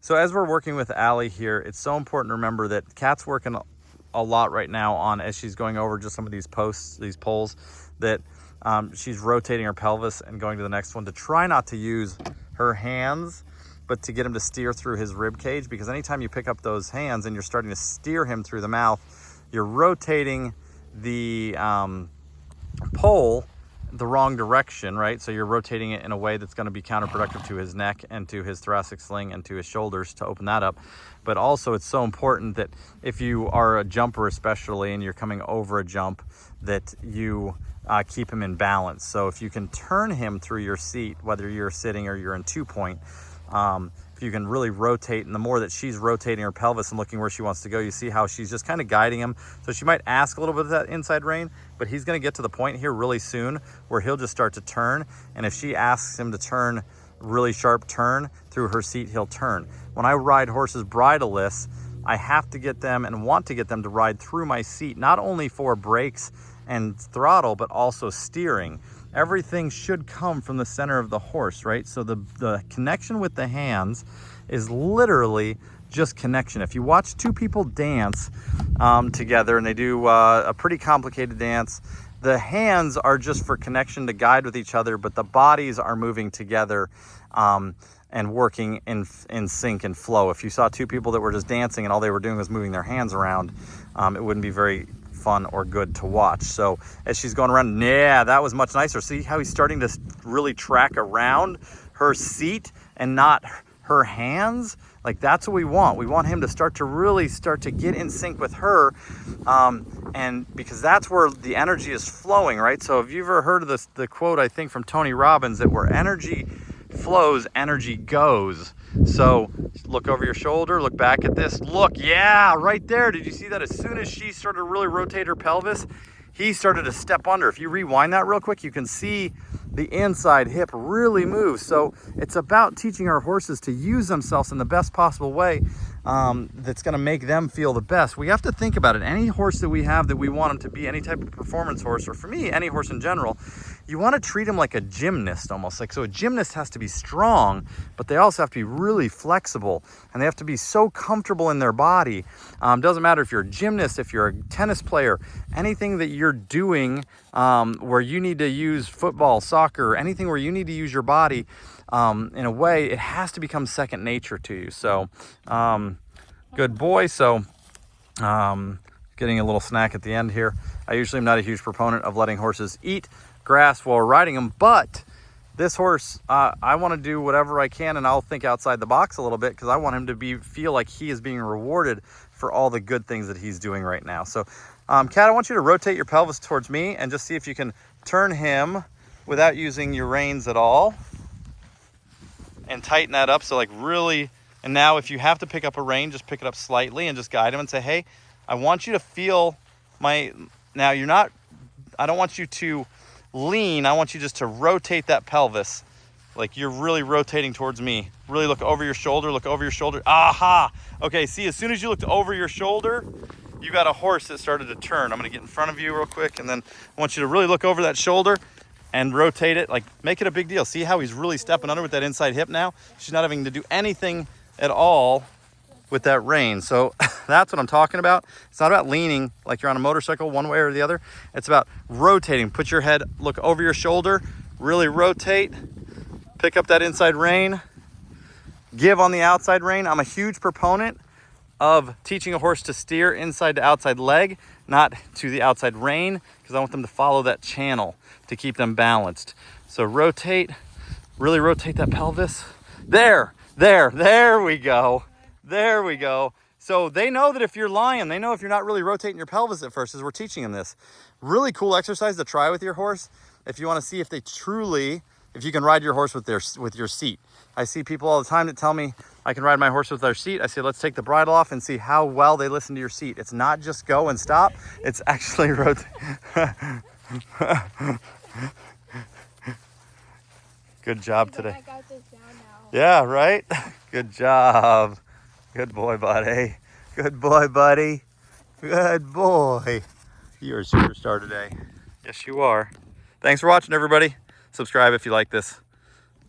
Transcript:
So as we're working with Allie here, it's so important to remember that Kat's working a lot right now on, as she's going over just some of these posts, these poles, that she's rotating her pelvis and going to the next one to try not to use her hands, but to get him to steer through his rib cage, because anytime you pick up those hands and you're starting to steer him through the mouth, you're rotating the pole the wrong direction, right? So you're rotating it in a way that's going to be counterproductive to his neck and to his thoracic sling and to his shoulders to open that up. But also it's so important that if you are a jumper especially and you're coming over a jump, that you keep him in balance. So if you can turn him through your seat, whether you're sitting or you're in 2-point, if you can really rotate, and the more that she's rotating her pelvis and looking where she wants to go, you see how she's just kind of guiding him. So she might ask a little bit of that inside rein, but he's going to get to the point here really soon where he'll just start to turn. And if she asks him to turn, really sharp turn through her seat, he'll turn. When I ride horses bridleless, I have to get them and want to get them to ride through my seat, not only for brakes and throttle, but also steering. Everything should come from the center of the horse, right? So the connection with the hands is literally just connection. If you watch two people dance together and they do a pretty complicated dance, the hands are just for connection to guide with each other, but the bodies are moving together and working in sync and flow. If you saw two people that were just dancing and all they were doing was moving their hands around, it wouldn't be very fun or good to watch. So as she's going around, yeah, that was much nicer. See how he's starting to really track around her seat and not her hands? Like, that's what we want. We want him to start to get in sync with her, and because that's where the energy is flowing, right? So have you ever heard of the quote, I think from Tony Robbins, that where energy flows, energy goes? So look over your shoulder, look back at this, look, yeah, right there. Did you see that? As soon as she started to really rotate her pelvis, he started to step under. If you rewind that real quick, you can see the inside hip really move. So it's about teaching our horses to use themselves in the best possible way that's going to make them feel the best. We have to think about it. Any horse that we have that we want him to be, any type of performance horse, or for me, any horse in general, you want to treat him like a gymnast almost. Like, so a gymnast has to be strong, but they also have to be really flexible, and they have to be so comfortable in their body. Doesn't matter if you're a gymnast, if you're a tennis player, anything that you're doing where you need to use football, soccer, anything where you need to use your body in a way, it has to become second nature to you. So good boy. So getting a little snack at the end here. I usually am not a huge proponent of letting horses eat grass while we're riding them, but this horse, I want to do whatever I can, and I'll think outside the box a little bit because I want him to feel like he is being rewarded for all the good things that he's doing right now. So Kat, I want you to rotate your pelvis towards me and just see if you can turn him without using your reins at all, and tighten that up. So like really, and now if you have to pick up a rein, just pick it up slightly and just guide him and say, hey, I want you to feel now you're not, I don't want you to lean, I want you just to rotate that pelvis. Like you're really rotating towards me. Really look over your shoulder, look over your shoulder. Aha! Okay, see, as soon as you looked over your shoulder, you got a horse that started to turn. I'm gonna get in front of you real quick, and then I want you to really look over that shoulder and rotate it, like make it a big deal. See how he's really stepping under with that inside hip now? She's not having to do anything at all with that rein. So that's what I'm talking about. It's not about leaning like you're on a motorcycle one way or the other. It's about rotating. Put your head, look over your shoulder, really rotate, pick up that inside rein, give on the outside rein. I'm a huge proponent of teaching a horse to steer inside to outside leg, not to the outside rein, because I want them to follow that channel to keep them balanced. So rotate, really rotate that pelvis. There we go. There we go. So they know that if you're lying, they know if you're not really rotating your pelvis at first, as we're teaching them this. Really cool exercise to try with your horse if you want to see if they truly, if you can ride your horse with your seat. I see people all the time that tell me I can ride my horse with their seat. I say, let's take the bridle off and see how well they listen to your seat. It's not just go and stop. It's actually rotate. Good job today. I got this down now. Yeah, right? Good job. Good boy, buddy. Good boy, buddy. Good boy. You're a superstar today. Yes, you are. Thanks for watching, everybody. Subscribe if you like this.